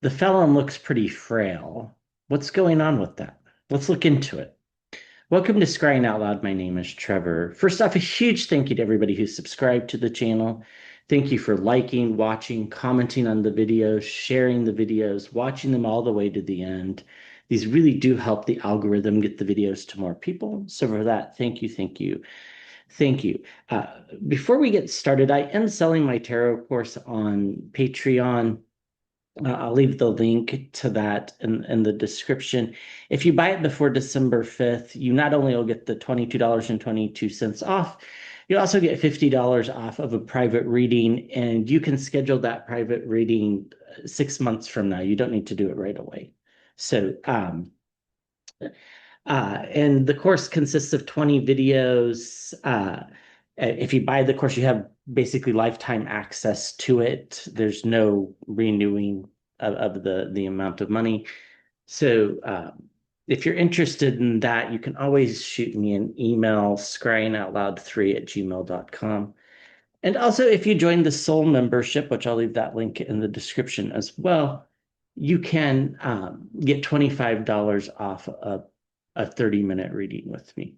The felon looks pretty frail. What's going on with that? Let's look into it. Welcome to Scrying Out Loud. My name is Trevor. First off, a huge thank you to everybody who's subscribed to the channel. Thank you for liking, watching, commenting on the videos, sharing the videos, watching them all the way to the end. These really do help the algorithm get the videos to more people. So for that, thank you, thank you, thank you. Before we get started, I am selling my tarot course on Patreon. I'll leave the link to that in the description. If you buy it before December 5th, you not only will get the $22.22 off, you'll also get $50 off of a private reading, and you can schedule that private reading 6 months from now. You don't need to do it right away. So, and the course consists of 20 videos. If you buy the course, you have basically lifetime access to it. There's no renewing of the amount of money. So if you're interested in that, you can always shoot me an email, scryingoutloud3@gmail.com. And also, if you join the Soul membership, which I'll leave that link in the description as well, you can get $25 off a 30-minute reading with me.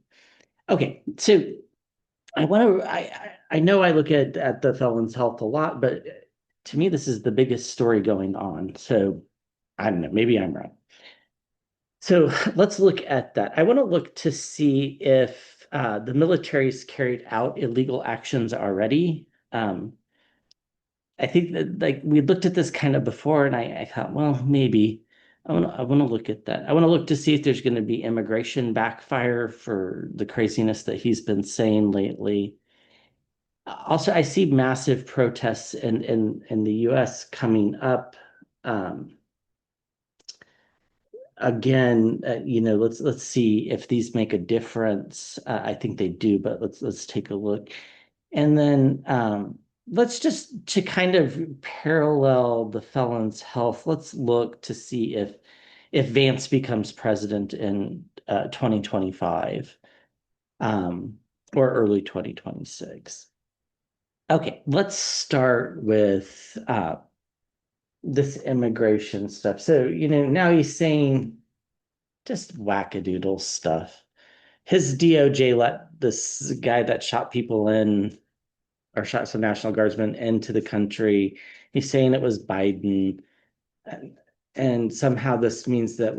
Okay, so I know I look at the felon's health a lot, but to me, this is the biggest story going on. So I don't know, maybe I'm wrong. So let's look at that. I want to look to see if the military's carried out illegal actions already. I think that like we looked at this kind of before, and I thought, well, maybe I want to look at that. I want to look to see if there's going to be immigration backfire for the craziness that he's been saying lately. Also, I see massive protests in the U.S. coming up. Um, again, let's see if these make a difference. I think they do, but let's take a look. And then let's just to kind of parallel the felon's health, let's look to see if Vance becomes president in 2025 or early 2026. Okay, let's start with this immigration stuff. So, now he's saying just wackadoodle stuff. His DOJ let this guy that shot people in or shot some National Guardsmen into the country. He's saying it was Biden. And somehow this means that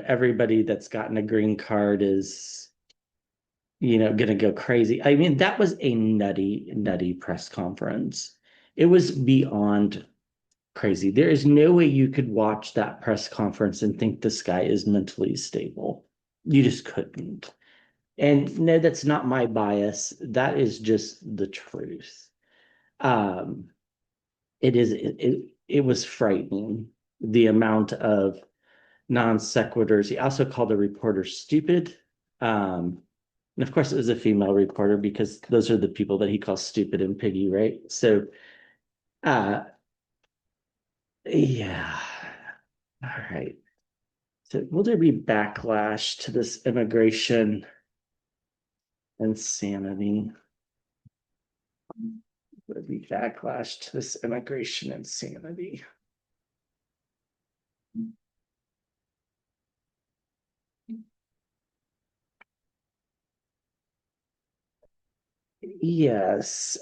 everybody that's gotten a green card is, going to go crazy. I mean, that was a nutty, nutty press conference. It was beyond crazy. There is no way you could watch that press conference and think this guy is mentally stable. You just couldn't. And no, that's not my bias. That is just the truth. Um, it was frightening the amount of non sequiturs. He also called a reporter stupid. And of course, it was a female reporter because those are the people that he calls stupid and piggy, right? So, uh, yeah. All right. So, will there be backlash to this immigration insanity? Will there be backlash to this immigration insanity? Yes.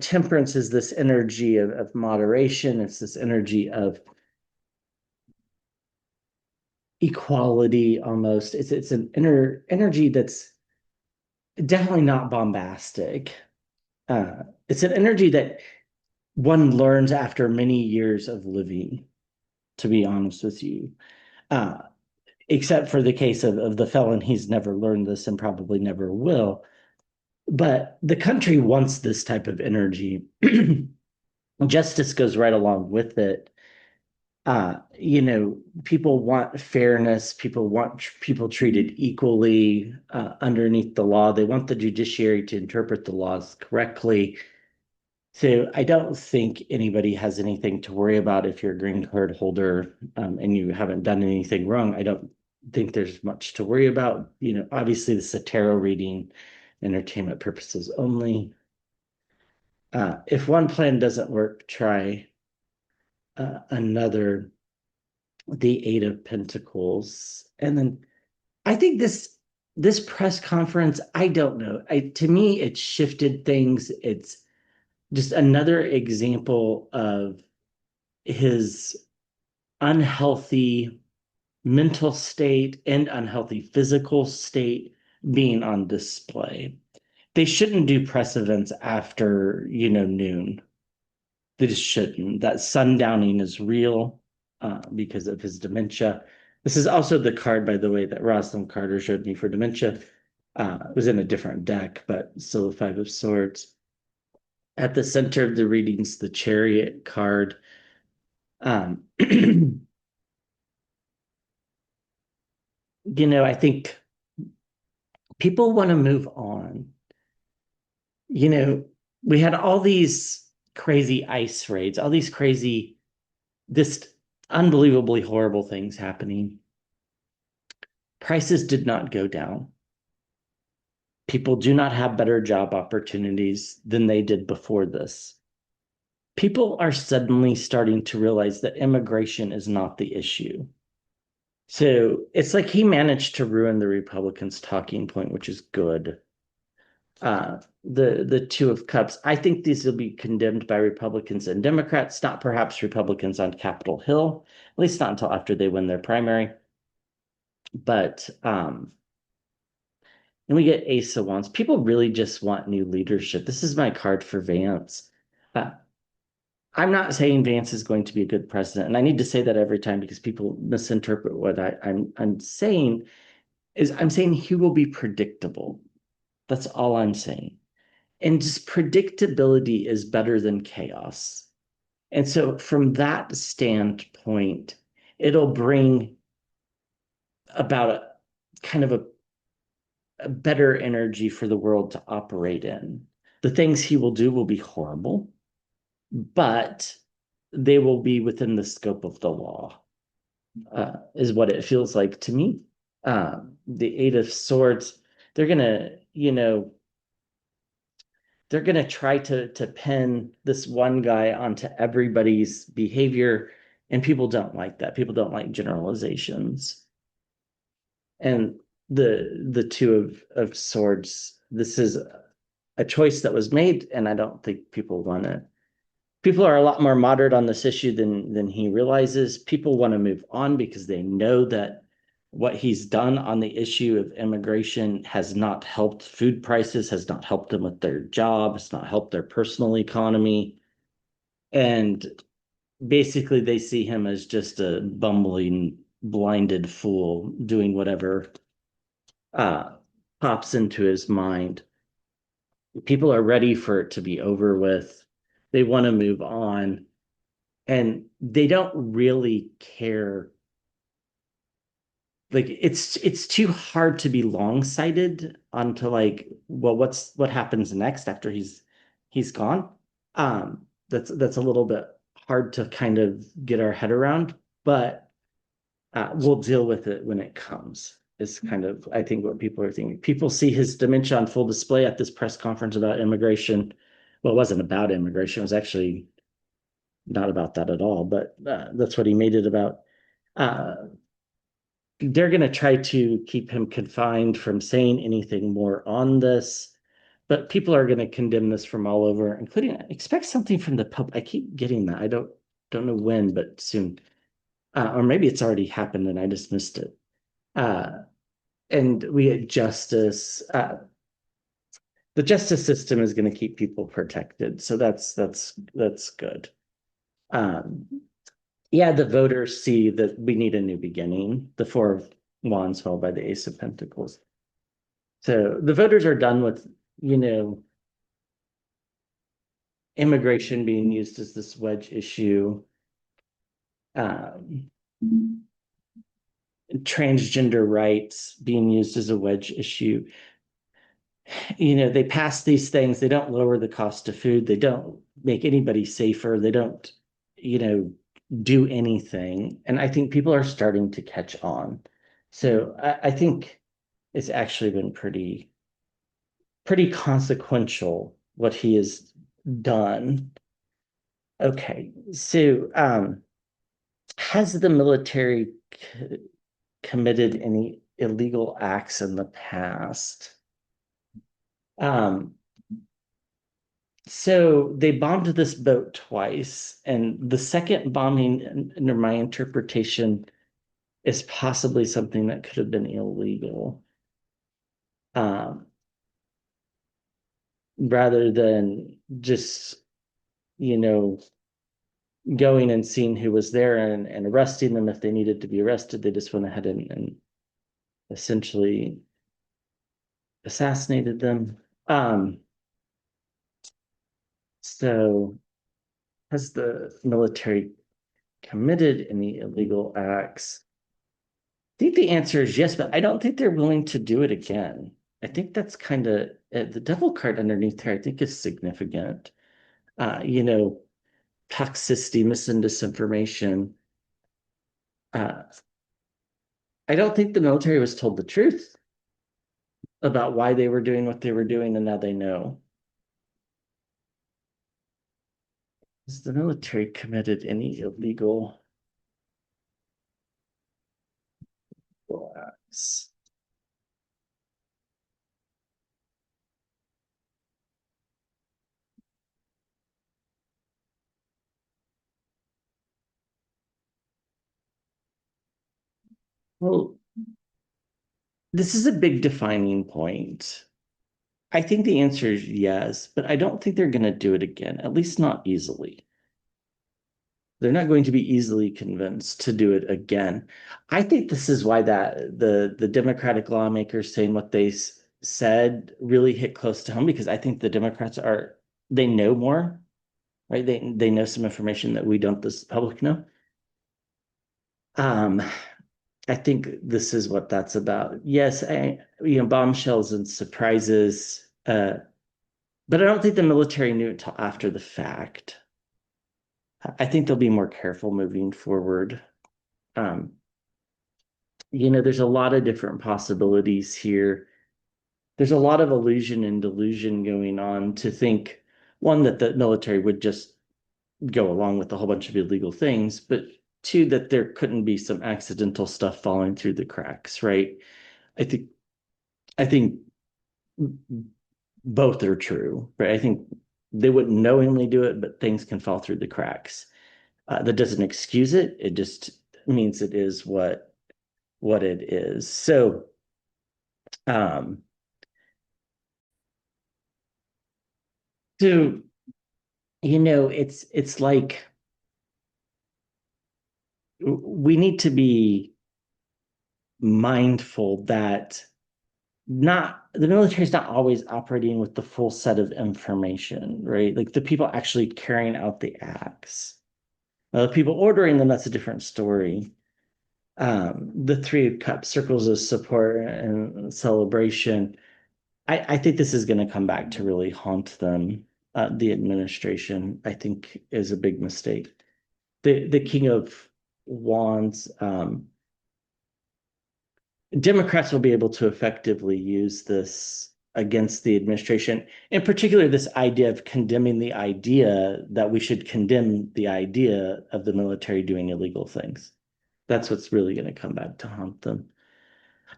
Temperance is this energy of moderation. It's this energy of equality almost. It's an energy that's definitely not bombastic. It's an energy that one learns after many years of living, to be honest with you. Uh, except for the case of the felon, he's never learned this and probably never will. But the country wants this type of energy. Justice goes right along with it. People want fairness. People want people treated equally underneath the law. They want the judiciary to interpret the laws correctly. So I don't think anybody has anything to worry about if you're a green card holder and you haven't done anything wrong. I don't think there's much to worry about. Obviously, this is a tarot reading, entertainment purposes only. If one plan doesn't work, try another, the Eight of Pentacles. And then I think this press conference, I don't know. To me, it shifted things. It's just another example of his unhealthy mental state and unhealthy physical state being on display. They shouldn't do press events after, noon. They just shouldn't. That sundowning is real because of his dementia. This is also the card, by the way, that Rosalind Carter showed me for dementia. It was in a different deck, but still the Five of Swords. At the center of the readings, the Chariot card. I think people want to move on. You know, we had all these crazy ice raids, all these crazy, this unbelievably horrible things happening. Prices did not go down. People do not have better job opportunities than they did before this. People are suddenly starting to realize that immigration is not the issue. So it's like he managed to ruin the Republicans' talking point, which is good. The Two of Cups. I think these will be condemned by Republicans and Democrats, not perhaps Republicans on Capitol Hill, at least not until after they win their primary. But and we get Ace of Wands. People really just want new leadership. This is my card for Vance. Uh, I'm not saying Vance is going to be a good president, and I need to say that every time because people misinterpret what I'm saying. I'm saying he will be predictable. That's all I'm saying. And just predictability is better than chaos. And so, from that standpoint, it'll bring about a kind of a better energy for the world to operate in. The things he will do will be horrible, but they will be within the scope of the law, is what it feels like to me. The Eight of Swords, they're gonna, they're gonna try to pin this one guy onto everybody's behavior, and people don't like that. People don't like generalizations. And the Two of Swords, this is a choice that was made, and I don't think people want to. People are a lot more moderate on this issue than he realizes. People want to move on because they know that what he's done on the issue of immigration has not helped food prices, has not helped them with their job, has not helped their personal economy. And basically, they see him as just a bumbling, blinded fool doing whatever uh, pops into his mind. People are ready for it to be over with. They want to move on, and they don't really care. Like it's too hard to be long-sighted onto like, well, what happens next after he's gone. That's a little bit hard to kind of get our head around, but we'll deal with it when it comes. Is kind of, I think, what people are thinking. People see his dementia on full display at this press conference about immigration. Well, it wasn't about immigration. It was actually not about that at all, but that's what he made it about. Uh, they're going to try to keep him confined from saying anything more on this, but people are going to condemn this from all over, including expect something from the public. I keep getting that. I don't know when, but soon. Or maybe it's already happened and I just missed it. And we get justice. The justice system is going to keep people protected, so that's good. Um, yeah, the voters see that we need a new beginning. The Four of Wands followed by the Ace of Pentacles. So the voters are done with, you know, immigration being used as this wedge issue. Um, Transgender rights being used as a wedge issue. They pass these things, they don't lower the cost of food, they don't make anybody safer, they don't, do anything. And I think people are starting to catch on. So I think it's actually been pretty consequential what he has done. Okay, so Has the military committed any illegal acts in the past? Um, so they bombed this boat twice, and the second bombing, under my interpretation, is possibly something that could have been illegal. Um, Rather than just, you know, going and seeing who was there and arresting them if they needed to be arrested, they just went ahead and essentially assassinated them. So has the military committed any illegal acts? I think the answer is yes, but I don't think they're willing to do it again. I think that's kind of the devil card underneath there, I think is significant. You know, toxicity, mis and disinformation. Uh, I don't think the military was told the truth about why they were doing what they were doing, and now they know. Has the military committed any illegal acts? Well, this is a big defining point. I think the answer is yes, but I don't think they're going to do it again, at least not easily. They're not going to be easily convinced to do it again. I think this is why that the Democratic lawmakers saying what they said really hit close to home, because I think the Democrats are, they know more, right? They know some information that we don't, this public know. Um, I think this is what that's about. Yes, bombshells and surprises, but I don't think the military knew until after the fact. I think they'll be more careful moving forward. Um, there's a lot of different possibilities here. There's a lot of illusion and delusion going on to think, one, that the military would just go along with a whole bunch of illegal things, but two, that there couldn't be some accidental stuff falling through the cracks, right? I think I think both are true, right? I think they wouldn't knowingly do it, but things can fall through the cracks. That doesn't excuse it. It just means it is what it is. So, um, so it's like we need to be mindful that not the military is not always operating with the full set of information, right? Like the people actually carrying out the acts. The people ordering them, that's a different story. The Three of Cups, circles of support and celebration. I think this is going to come back to really haunt them. The administration, I think, is a big mistake. The King of Wands, Democrats will be able to effectively use this against the administration, in particular, this idea of condemning the idea that we should condemn the idea of the military doing illegal things. That's what's really going to come back to haunt them.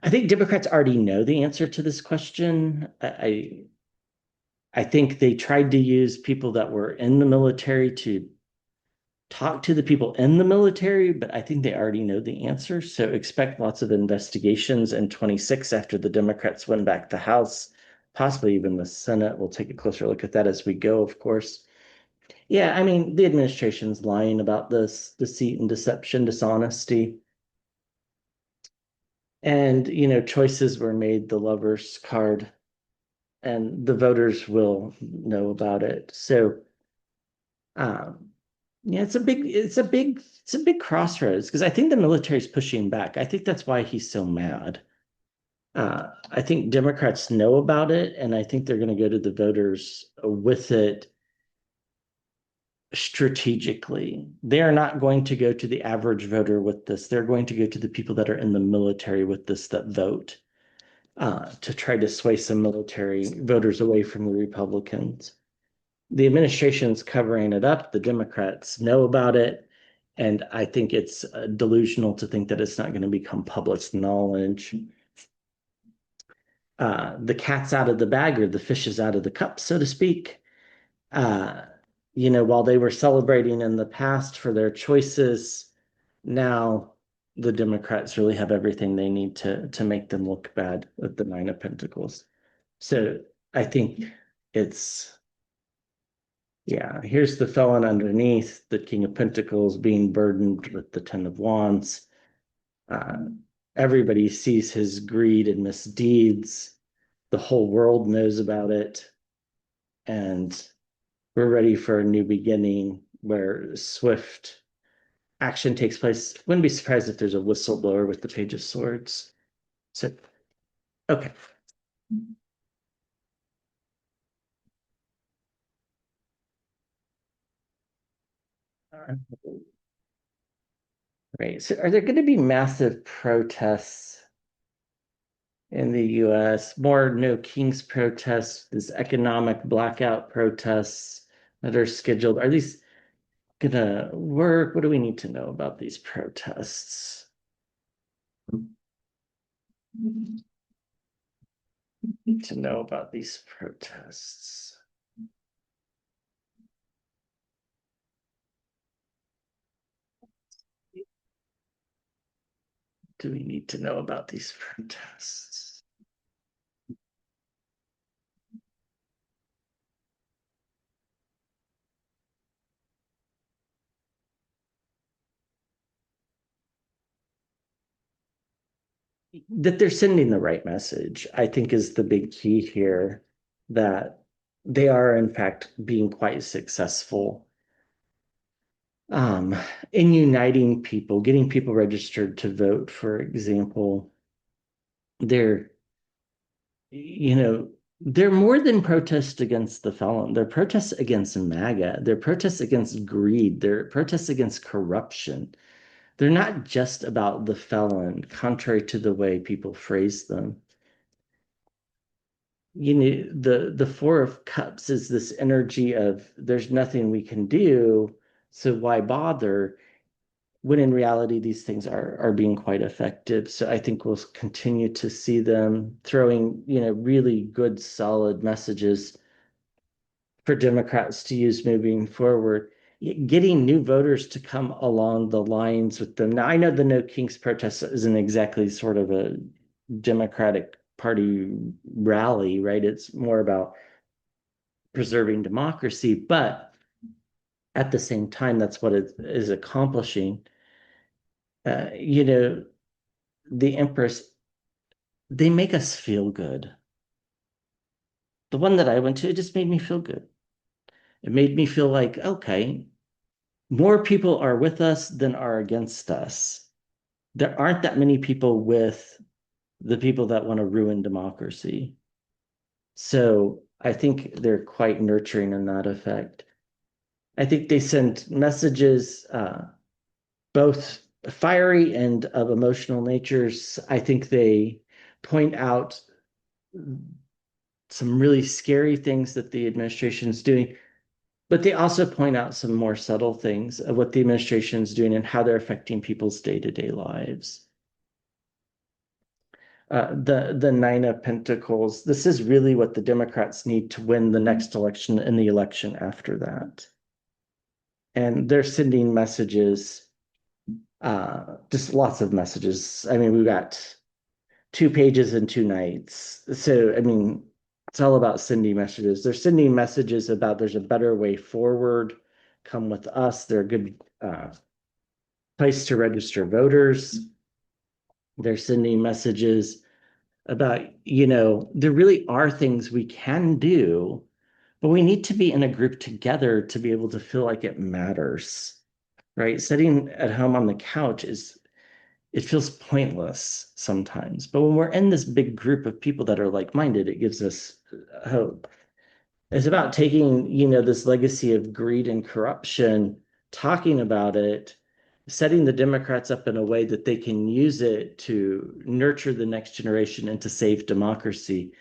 I think Democrats already know the answer to this question. I think they tried to use people that were in the military to talk to the people in the military, but I think they already know the answer. So expect lots of investigations in 26 after the Democrats win back the House, possibly even the Senate. We'll take a closer look at that as we go, of course. Yeah, I mean, the administration's lying about this deceit and deception, dishonesty. And, choices were made, the lover's card, and the voters will know about it. So, um, yeah, it's a big crossroads because I think the military's pushing back. I think that's why he's so mad. I think Democrats know about it, and I think they're going to go to the voters with it strategically. They are not going to go to the average voter with this. They're going to go to the people that are in the military with this that vote to try to sway some military voters away from the Republicans. The administration's covering it up. The Democrats know about it, And I think it's delusional to think that it's not going to become public knowledge. The cat's out of the bag or the fish is out of the cup, so to speak. Uh, while they were celebrating in the past for their choices, now the Democrats really have everything they need to make them look bad with the Nine of Pentacles. So I think it's yeah, here's the felon underneath, the King of Pentacles being burdened with the Ten of Wands. Uh, Everybody sees his greed and misdeeds. The whole world knows about it. And we're ready for a new beginning where swift action takes place. Wouldn't be surprised if there's a whistleblower with the Page of Swords. So, okay. Right. So, are there going to be massive protests in the US? More no kings protests, this economic blackout protests that are scheduled. Are these gonna work? What do we need to know about these protests? Need to know about these protests. Do we need to know about these protests? That they're sending the right message, I think, is the big key here, that they are, in fact, being quite successful um, in uniting people, getting people registered to vote, for example. They're, you know, they're more than protests against the felon. They're protests against MAGA. They're protests against greed. They're protests against corruption. They're not just about the felon, contrary to the way people phrase them. The Four of Cups is this energy of there's nothing we can do, so why bother? When in reality, these things are being quite effective. So I think we'll continue to see them throwing, really good, solid messages for Democrats to use moving forward. Getting new voters to come along the lines with them. Now, I know the No Kings protest isn't exactly sort of a Democratic Party rally, right? It's more about preserving democracy, but at the same time, that's what it is accomplishing. Uh, you know, the Empress, they make us feel good. The one that I went to, it just made me feel good. It made me feel like, okay, more people are with us than are against us. There aren't that many people with the people that want to ruin democracy. So I think they're quite nurturing in that effect. I think they send messages, both fiery and of emotional natures. I think they point out some really scary things that the administration is doing, but they also point out some more subtle things of what the administration is doing and how they're affecting people's day-to-day lives. The Nine of Pentacles, this is really what the Democrats need to win the next election and the election after that. And they're sending messages, just lots of messages. I mean, we've got 2 pages in 2 nights. So, I mean, it's all about sending messages. They're sending messages about there's a better way forward. Come with us. They're a good place to register voters. They're sending messages about, there really are things we can do, but we need to be in a group together to be able to feel like it matters, right? Sitting at home on the couch it feels pointless sometimes. But when we're in this big group of people that are like-minded, it gives us hope. It's about taking, this legacy of greed and corruption, talking about it, setting the Democrats up in a way that they can use it to nurture the next generation and to save democracy.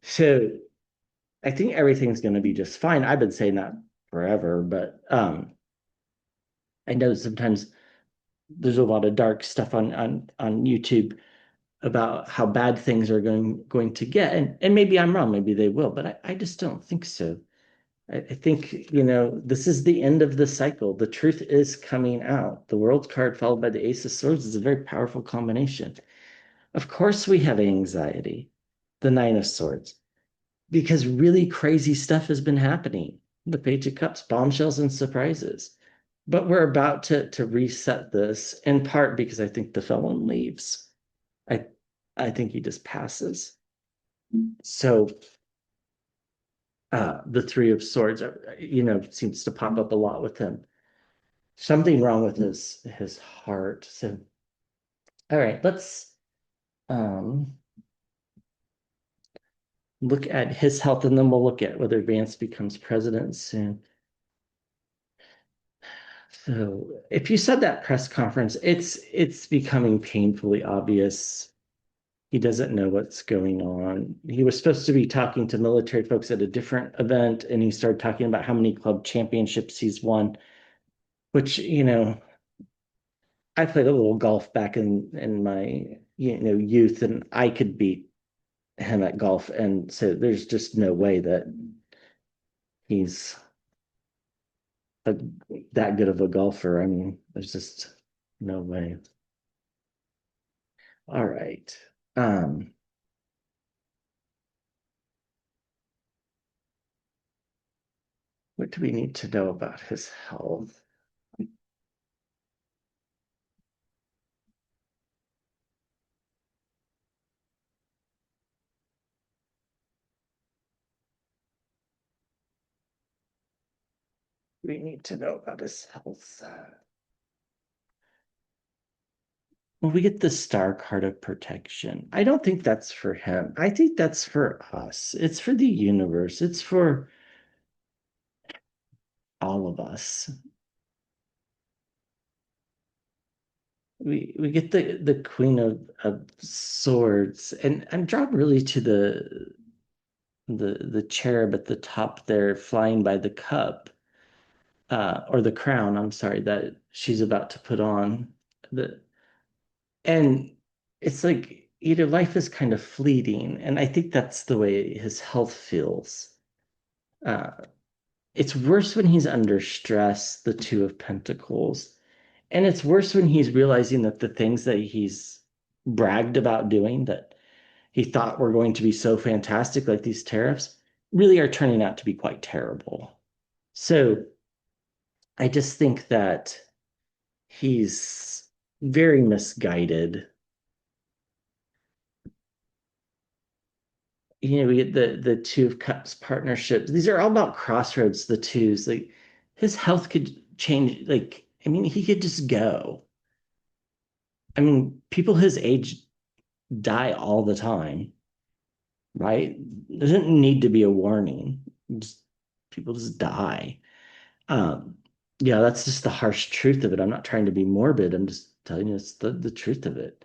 So I think everything's going to be just fine. I've been saying that forever, but I know sometimes there's a lot of dark stuff on YouTube about how bad things are going to get. And maybe I'm wrong, maybe they will, but I just don't think so. I think, this is the end of the cycle. The truth is coming out. The world card followed by the Ace of Swords is a very powerful combination. Of course, we have anxiety, the Nine of Swords, because really crazy stuff has been happening. The Page of Cups, bombshells and surprises. But we're about to reset this in part because I think the felon leaves. I I think he just passes. So the Three of Swords, seems to pop up a lot with him. Something wrong with his heart. So all right, let's um look at his health and then we'll look at whether Vance becomes president soon. So if you said that press conference, it's becoming painfully obvious he doesn't know what's going on. He was supposed to be talking to military folks at a different event, and he started talking about how many club championships he's won, which, I played a little golf back in my, youth, and I could beat him at golf. And so there's just no way that he's a, that good of a golfer. I mean, there's just no way. All right. Um, what do we need to know about his health? We need to know about his health. Well, we get the star card of protection. I don't think that's for him. I think that's for us. It's for the universe. It's for all of us. We get the Queen of Swords, and I'm drawn really to the cherub at the top there flying by the cup, or the crown, I'm sorry, that she's about to put on. The and it's like, life is kind of fleeting, and I think that's the way his health feels. Uh, it's worse when he's under stress, the Two of Pentacles. And it's worse when he's realizing that the things that he's bragged about doing that he thought were going to be so fantastic, like these tariffs, really are turning out to be quite terrible. So I just think that he's very misguided. We get the Two of Cups partnerships. These are all about crossroads, the twos. Like his health could change. Like, I mean, he could just go. I mean, people his age die all the time, right? There doesn't need to be a warning. Just, people just die. Um, yeah, that's just the harsh truth of it. I'm not trying to be morbid. I'm just telling you it's the truth of it.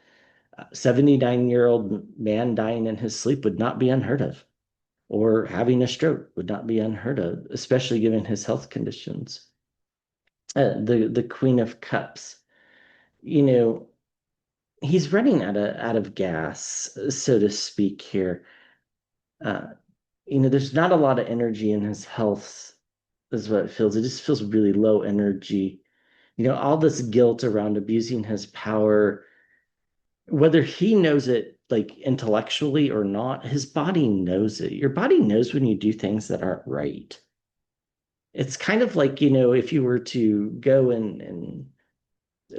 79-year-old man dying in his sleep would not be unheard of, or having a stroke would not be unheard of, especially given his health conditions. The Queen of Cups, you know, he's running out of gas, so to speak here. Uh, there's not a lot of energy in his health, is what it feels. It just feels really low energy. All this guilt around abusing his power, whether he knows it like intellectually or not, his body knows it. Your body knows when you do things that aren't right. It's kind of like, if you were to go and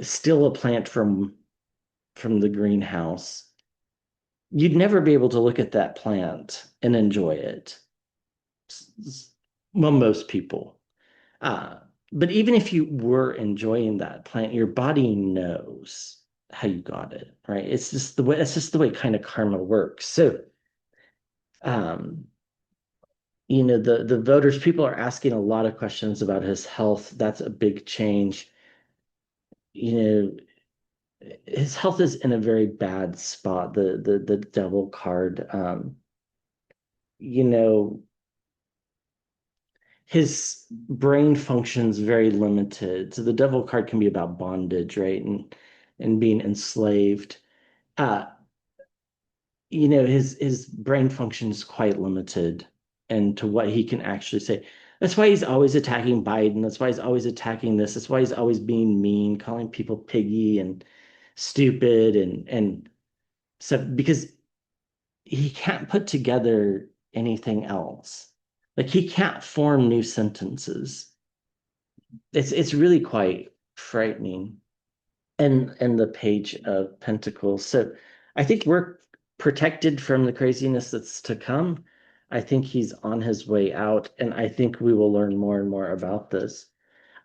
steal a plant from the greenhouse, you'd never be able to look at that plant and enjoy it. Well, most people. Uh, but even if you were enjoying that plant, your body knows how you got it, right? It's just the way kind of karma works. So, um, the voters, people are asking a lot of questions about his health. That's a big change. You his health is in a very bad spot. The devil card. You know, his brain functions very limited. So the devil card can be about bondage, right? And being enslaved. Uh, his brain function is quite limited and to what he can actually say. That's why he's always attacking Biden. That's why he's always attacking this. That's why he's always being mean, calling people piggy and stupid and stuff because he can't put together anything else. Like he can't form new sentences. It's really quite frightening. And the Page of Pentacles. So I think we're protected from the craziness that's to come. I think he's on his way out, and I think we will learn more and more about this.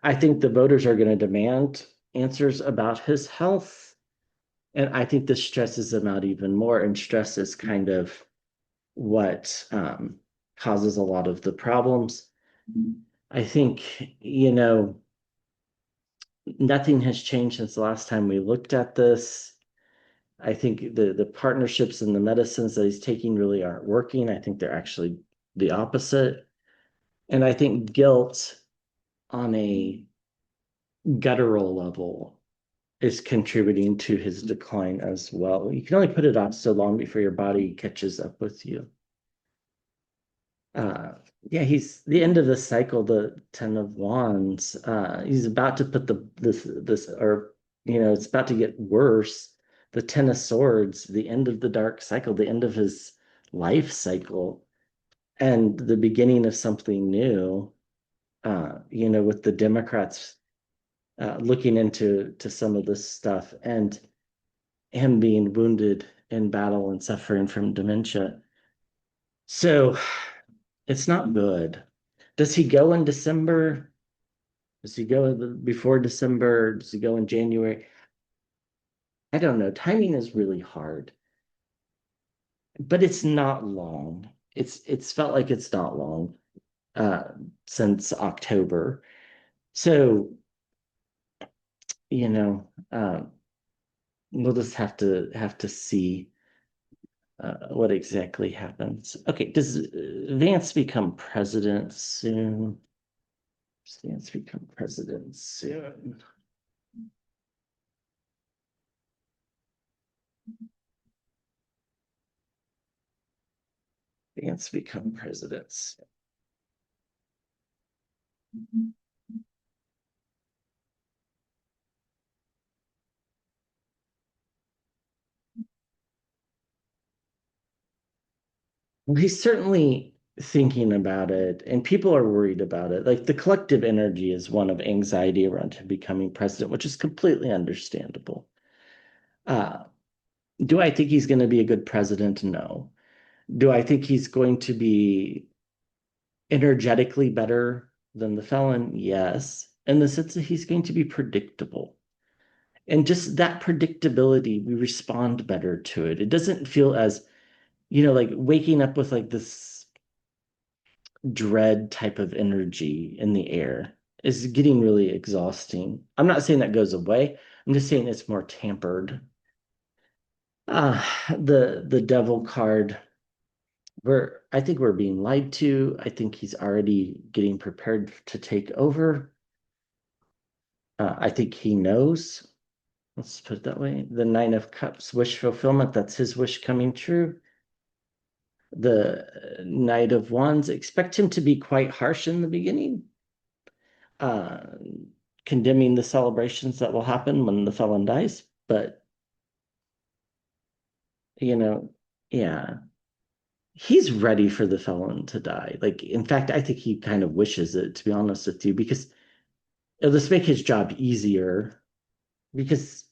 I think the voters are going to demand answers about his health, and I think this stresses them out even more. And stress is kind of what causes a lot of the problems. I think, nothing has changed since the last time we looked at this. I think the partnerships and the medicines that he's taking really aren't working. I think they're actually the opposite. And I think guilt on a guttural level is contributing to his decline as well. You can only put it off so long before your body catches up with you. Uh, yeah, he's the end of the cycle, the Ten of Wands. He's about to put this or it's about to get worse. The Ten of Swords, the end of the dark cycle, the end of his life cycle, and the beginning of something new. With the Democrats looking into some of this stuff and him being wounded in battle and suffering from dementia. So it's not good. Does he go in December? Does he go before December? Does he go in January? I don't know. Timing is really hard, but it's not long. It's felt like it's not long uh, since October. So, you know, we'll just have to see what exactly happens. Okay, does Vance become president soon? Does Vance become president soon? Vance become president soon. Well, he's certainly thinking about it, and people are worried about it. Like the collective energy is one of anxiety around him becoming president, which is completely understandable. Uh, do I think he's going to be a good president? No. Do I think he's going to be energetically better than the felon? Yes. In the sense that he's going to be predictable. And just that predictability, we respond better to it. It doesn't feel as, like waking up with like this dread type of energy in the air is getting really exhausting. I'm not saying that goes away. I'm just saying it's more tampered. The devil card, I think we're being lied to. I think he's already getting prepared to take over. I think he knows. Let's put it that way. The Nine of Cups, wish fulfillment, that's his wish coming true. The Knight of Wands, expect him to be quite harsh in the beginning, uh, condemning the celebrations that will happen when the felon dies. But, you know, yeah, he's ready for the felon to die. Like, in fact, I think he kind of wishes it, to be honest with you, because it'll just make his job easier. Because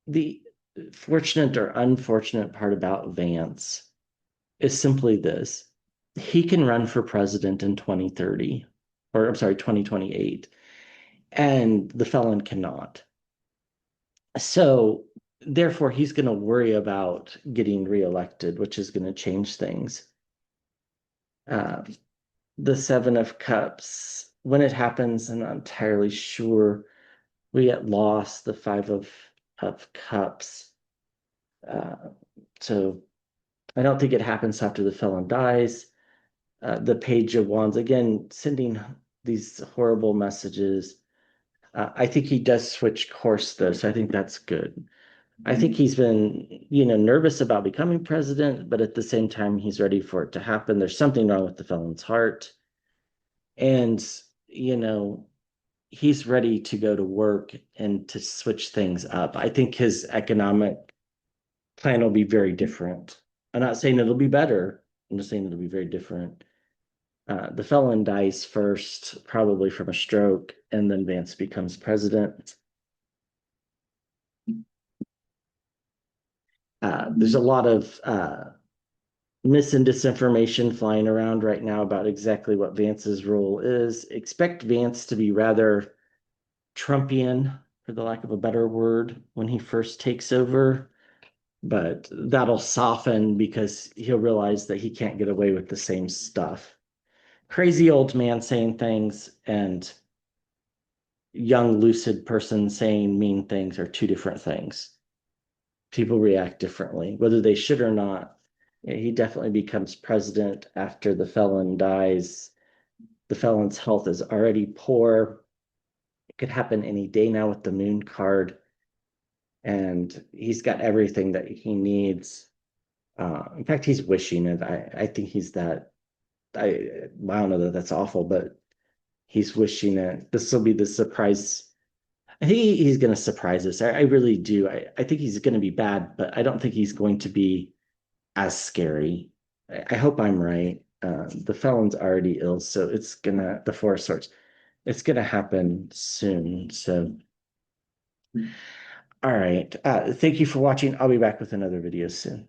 the fortunate or unfortunate part about Vance is simply this. He can run for president in 2030, or I'm sorry, 2028, and the felon cannot. So therefore, he's going to worry about getting reelected, which is going to change things. Uh, the Seven of Cups, when it happens, I'm not entirely sure. We get lost, the Five of Cups. Uh, so I don't think it happens after the felon dies. the Page of Wands again, sending these horrible messages. I think he does switch course though, so I think that's good. I think he's been, nervous about becoming president, but at the same time, he's ready for it to happen. There's something wrong with the felon's heart. And, you know, he's ready to go to work and to switch things up. I think his economic plan will be very different. I'm not saying it'll be better. I'm just saying it'll be very different. The felon dies first, probably from a stroke, and then Vance becomes president. There's a lot of mis and disinformation flying around right now about exactly what Vance's role is. Expect Vance to be rather Trumpian, for the lack of a better word, when he first takes over, but that'll soften because he'll realize that he can't get away with the same stuff. Crazy old man saying things and young, lucid person saying mean things are two different things. People react differently, whether they should or not. He definitely becomes president after the felon dies. The felon's health is already poor. It could happen any day now with the moon card. And he's got everything that he needs. In fact, he's wishing it. I think he's that. I don't know that that's awful, but he's wishing it. This will be the surprise. I think he's going to surprise us. I really do. I think he's going to be bad, but I don't think he's going to be as scary. I hope I'm right. The felon's already ill, so the Four of Swords, it's gonna happen soon. So, all right. Thank you for watching. I'll be back with another video soon.